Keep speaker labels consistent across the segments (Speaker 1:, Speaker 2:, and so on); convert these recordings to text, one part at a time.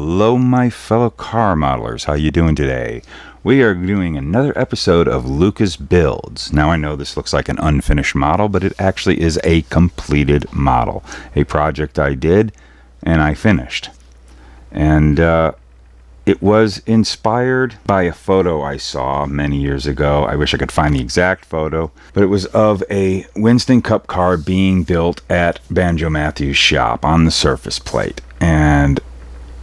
Speaker 1: Hello, my fellow car modelers. How you doing today? We are doing another episode of Luka's Builds. Now, I know this looks like an unfinished model, but it actually is a completed model. A project I did and I finished. And it was inspired by a photo I saw many years ago. I wish I could find the exact photo, but it was of a Winston Cup car being built at Banjo Matthews' shop on the surface plate. And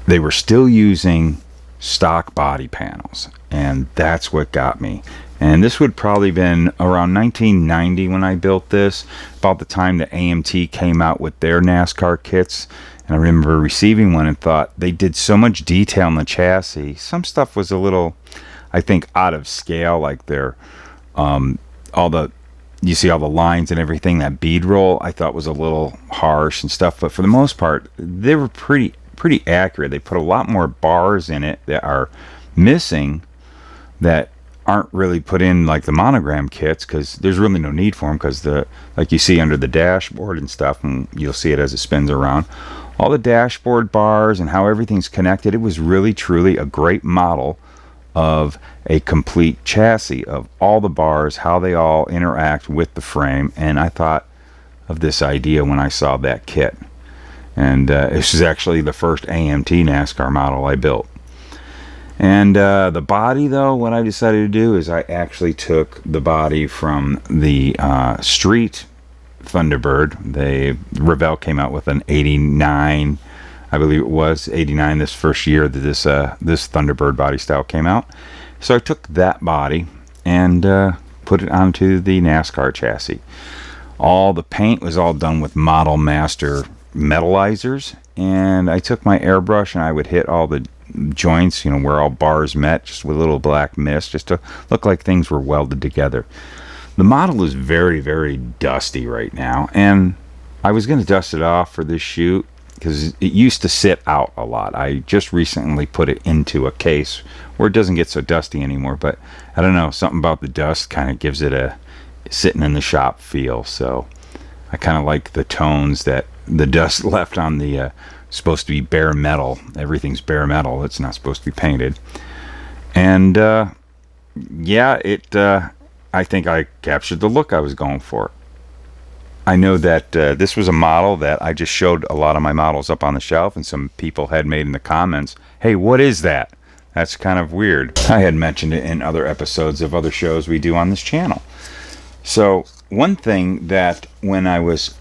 Speaker 1: they were still using stock body panels, and that's what got me. And this would probably been around 1990 when I built this, about the time the AMT came out with their NASCAR kits. And I remember receiving one and thought they did so much detail in the chassis. Some stuff was a little, I think, out of scale, like their you see all the lines and everything. That bead roll I thought was a little harsh and stuff, but for the most part they were pretty accurate. They put a lot more bars in it that are missing, that aren't really put in like the monogram kits, because there's really no need for them, because like you see under the dashboard and stuff, and you'll see it as it spins around, all the dashboard bars and how everything's connected. It was really truly a great model of a complete chassis of all the bars, how they all interact with the frame. And I thought of this idea when I saw that kit. And this is actually the first AMT NASCAR model I built. And the body, though, what I decided to do is I actually took the body from the Street Thunderbird. Revell came out with an 89, I believe it was 89, this first year that this Thunderbird body style came out. So I took that body and put it onto the NASCAR chassis. All the paint was all done with Model Master metallizers, and I took my airbrush and I would hit all the joints, where all bars met, just with a little black mist, just to look like things were welded together. The model is very, very dusty right now, and I was going to dust it off for this shoot because it used to sit out a lot. I just recently put it into a case where it doesn't get so dusty anymore, but I don't know, something about the dust kind of gives it a sitting in the shop feel. So I kind of like the tones that the dust left on the supposed to be bare metal. Everything's bare metal. It's not supposed to be painted. And I think I captured the look I was going for. I know that this was a model that I just showed a lot of my models up on the shelf, and some people had made in the comments, "Hey, what is that? That's kind of weird." I had mentioned it in other episodes of other shows we do on this channel. So one thing that when I was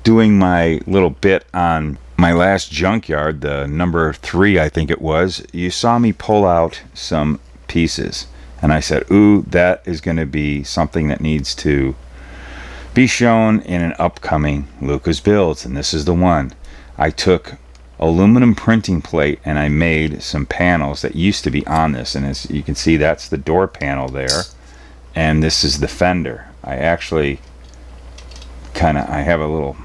Speaker 1: doing my little bit on my last junkyard, the number 3 I think it was, you saw me pull out some pieces, and I said, ooh, that is going to be something that needs to be shown in an upcoming Luka's Builds, and this is the one. I took aluminum printing plate and I made some panels that used to be on this, and as you can see, that's the door panel there, and this is the fender. I actually I have a little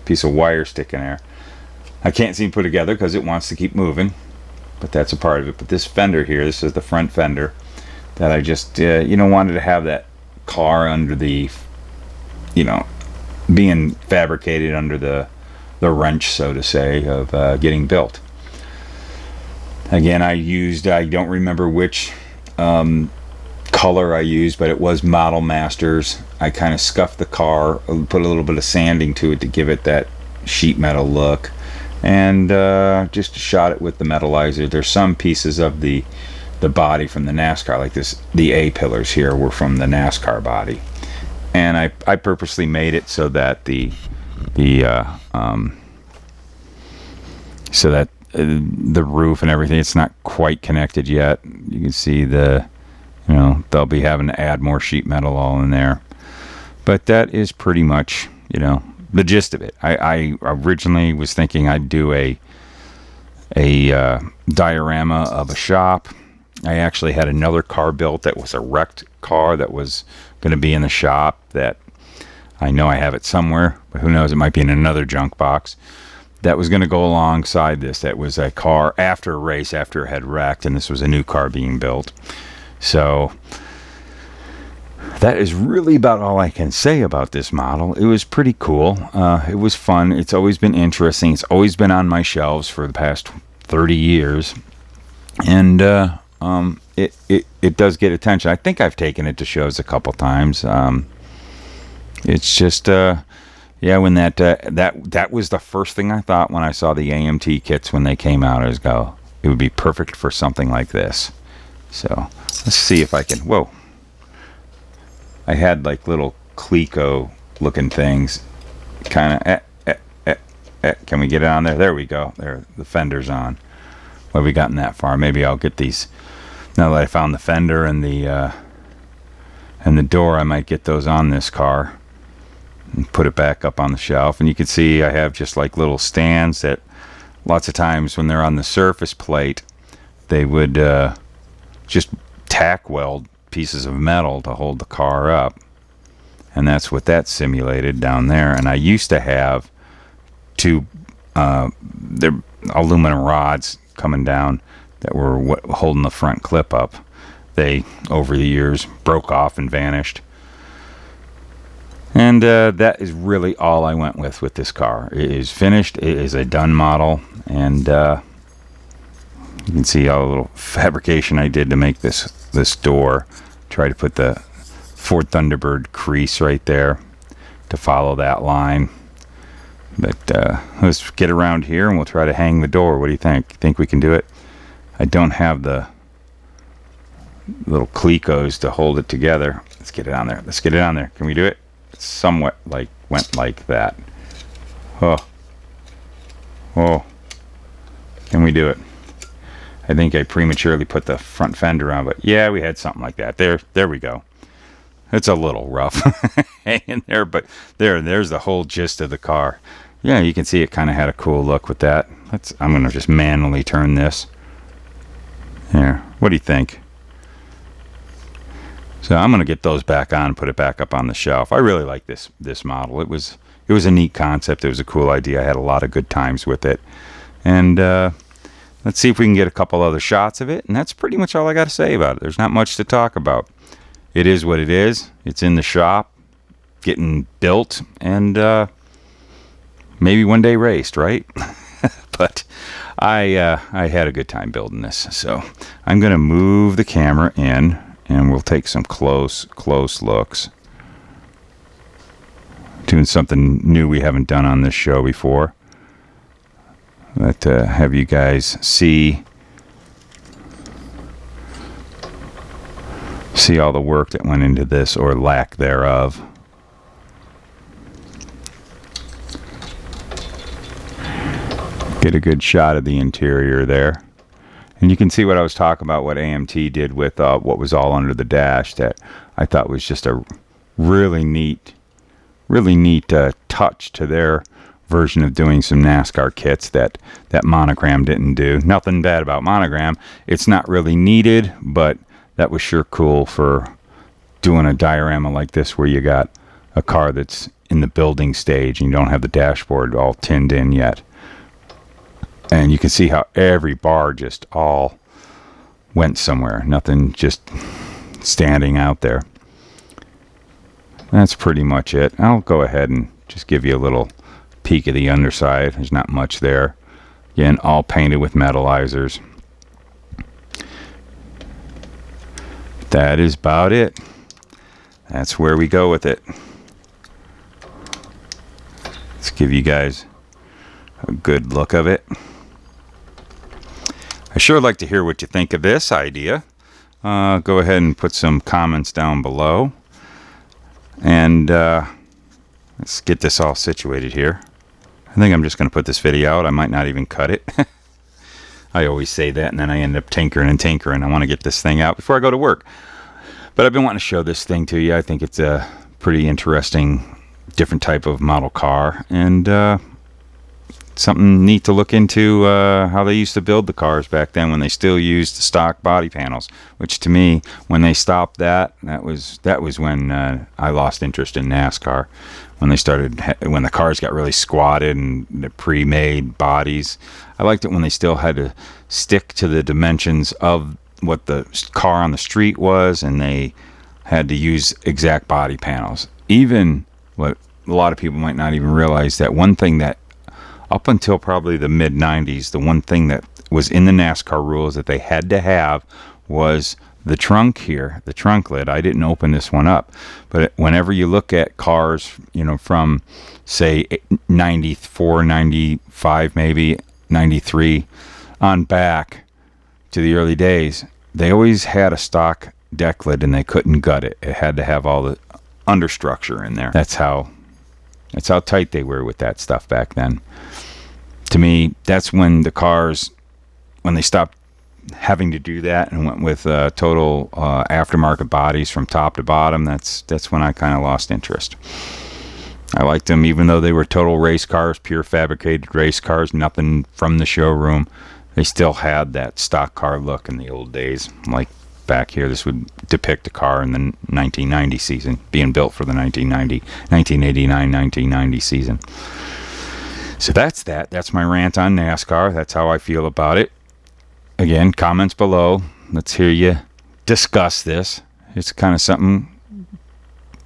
Speaker 1: piece of wire sticking there. I can't seem to put it together because it wants to keep moving, but that's a part of it. But this fender here, this is the front fender that I just wanted to have that car under the being fabricated under the wrench, so to say, of getting built. Again, I don't remember which color I used, but it was Model Masters. I kind of scuffed the car, put a little bit of sanding to it to give it that sheet metal look, and just shot it with the metallizer. There's some pieces of the body from the NASCAR, like this, the A pillars here were from the NASCAR body, and I purposely made it so that the roof and everything, it's not quite connected yet. You can see they'll be having to add more sheet metal all in there, but that is pretty much the gist of it. I originally was thinking I'd do a diorama of a shop. I actually had another car built that was a wrecked car that was going to be in the shop, that I know I have it somewhere, but who knows, it might be in another junk box, that was going to go alongside this. That was a car after a race, after it had wrecked, and this was a new car being built. So that is really about all I can say about this model. It was pretty cool. It was fun. It's always been interesting. It's always been on my shelves for the past 30 years. And it does get attention. I think I've taken it to shows a couple times. It's just yeah, when that was the first thing I thought when I saw the AMT kits when they came out. It would be perfect for something like this. So let's see if I can. Whoa! I had like little Cleco looking things, kind of. Can we get it on there? There we go. There, the fender's on. Why have we gotten that far? Maybe I'll get these. Now that I found the fender and the door, I might get those on this car and put it back up on the shelf. And you can see I have just like little stands that lots of times when they're on the surface plate, they would just tack weld pieces of metal to hold the car up. And that's what that simulated down there. And I used to have two they're aluminum rods coming down that were holding the front clip up. They, over the years, broke off and vanished. And that is really all I went with this car. It is finished. It is a done model. And you can see all the little fabrication I did to make this door. Try to put the Ford Thunderbird crease right there to follow that line. But let's get around here and we'll try to hang the door. What do you think? Think we can do it? I don't have the little Clecos to hold it together. Let's get it on there. Let's get it on there. Can we do it? It's somewhat like went like that. Oh. Can we do it? I think I prematurely put the front fender on, but yeah, we had something like that. There we go. It's a little rough hanging there, but there's the whole gist of the car. Yeah, you can see it kind of had a cool look with that. I'm going to just manually turn this. There. What do you think? So I'm going to get those back on and put it back up on the shelf. I really like this model. It was a neat concept. It was a cool idea. I had a lot of good times with it. And let's see if we can get a couple other shots of it. And that's pretty much all I got to say about it. There's not much to talk about. It is what it is. It's in the shop, getting built, and maybe one day raced, right? But I had a good time building this. So I'm going to move the camera in, and we'll take some close looks. Doing something new we haven't done on this show before. But have you guys see all the work that went into this, or lack thereof. Get a good shot of the interior there. And you can see what I was talking about, what AMT did with what was all under the dash, that I thought was just a really neat touch to their version of doing some NASCAR kits that Monogram didn't do. Nothing bad about Monogram. It's not really needed, but that was sure cool for doing a diorama like this where you got a car that's in the building stage and you don't have the dashboard all tinned in yet. And you can see how every bar just all went somewhere. Nothing just standing out there. That's pretty much it. I'll go ahead and just give you a little peek of the underside. There's not much there. Again, all painted with metallizers. That is about it. That's where we go with it. Let's give you guys a good look of it. I sure like to hear what you think of this idea. Go ahead and put some comments down below. And let's get this all situated here. I think I'm just going to put this video out. I might not even cut it. I always say that, and then I end up tinkering. I want to get this thing out before I go to work. But I've been wanting to show this thing to you. I think it's a pretty interesting, different type of model car. And something neat to look into how they used to build the cars back then when they still used the stock body panels. Which to me, when they stopped that was when I lost interest in NASCAR. When the cars got really squatted and the pre-made bodies. I liked it when they still had to stick to the dimensions of what the car on the street was, and they had to use exact body panels. Even what a lot of people might not even realize, that one thing that up until probably the mid-90s, the one thing that was in the NASCAR rules that they had to have was the trunk here, the trunk lid. I didn't open this one up, but whenever you look at cars, you know, from say 94, 95, maybe 93 on back to the early days, they always had a stock deck lid and they couldn't gut it. It had to have all the understructure in there. That's how tight they were with that stuff back then. To me, that's when the cars, when they stopped having to do that and went with total aftermarket bodies from top to bottom, that's when I kind of lost interest. I liked them even though they were total race cars, pure fabricated race cars, nothing from the showroom. They still had that stock car look in the old days. Like back here, this would depict a car in the 1990 season, being built for the 1989-1990 season. So that's that. That's my rant on NASCAR. That's how I feel about it. Again, comments below. Let's hear you discuss this. It's kind of something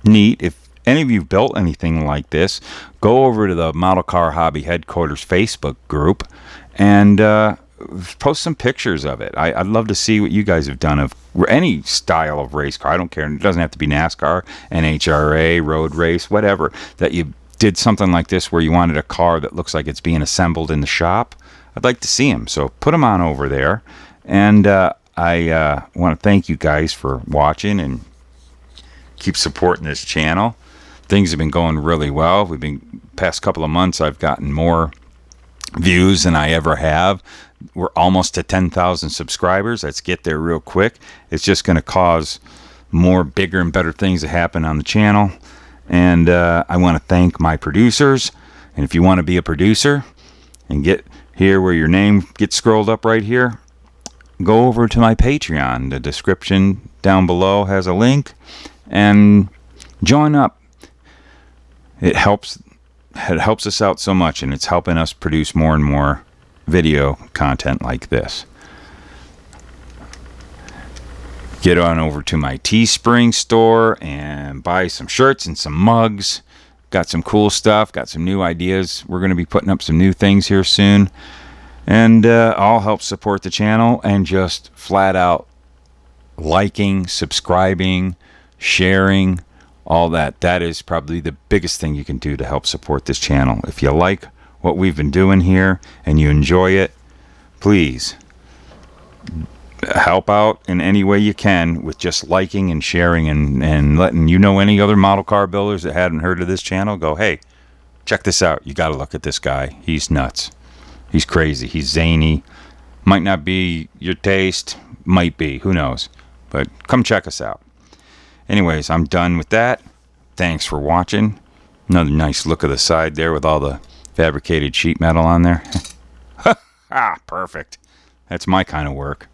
Speaker 1: neat. If any of you built anything like this, go over to the Model Car Hobby Headquarters Facebook group and post some pictures of it. I'd love to see what you guys have done of any style of race car. I don't care. It doesn't have to be NASCAR, NHRA, road race, whatever. That you did something like this where you wanted a car that looks like it's being assembled in the shop. I'd like to see them. So put them on over there. And I want to thank you guys for watching and keep supporting this channel. Things have been going really well. Past couple of months, I've gotten more views than I ever have. We're almost to 10,000 subscribers. Let's get there real quick. It's just going to cause more bigger and better things to happen on the channel. And I want to thank my producers. And if you want to be a producer and get here where your name gets scrolled up right here, go over to my Patreon. The description down below has a link. And join up. It helps us out so much, and it's helping us produce more and more video content like this. Get on over to my Teespring store and buy some shirts and some mugs. Got some cool stuff, got some new ideas. We're going to be putting up some new things here soon. And all help support the channel and just flat out liking, subscribing, sharing, all that. That is probably the biggest thing you can do to help support this channel. If you like what we've been doing here and you enjoy it, please help out in any way you can with just liking and sharing and letting you know any other model car builders that hadn't heard of this channel. Go, hey, check this out. You got to look at this guy. He's nuts. He's crazy. He's zany. Might not be your taste. Might be. Who knows? But come check us out. Anyways, I'm done with that. Thanks for watching. Another nice look of the side there with all the fabricated sheet metal on there. Perfect. That's my kind of work.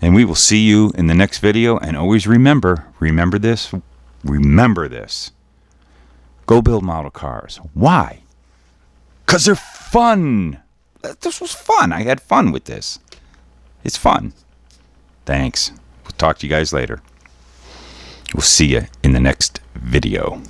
Speaker 1: And we will see you in the next video. And always remember this. Remember this. Go build model cars. Why? Because they're fun. This was fun. I had fun with this. It's fun. Thanks. We'll talk to you guys later. We'll see you in the next video.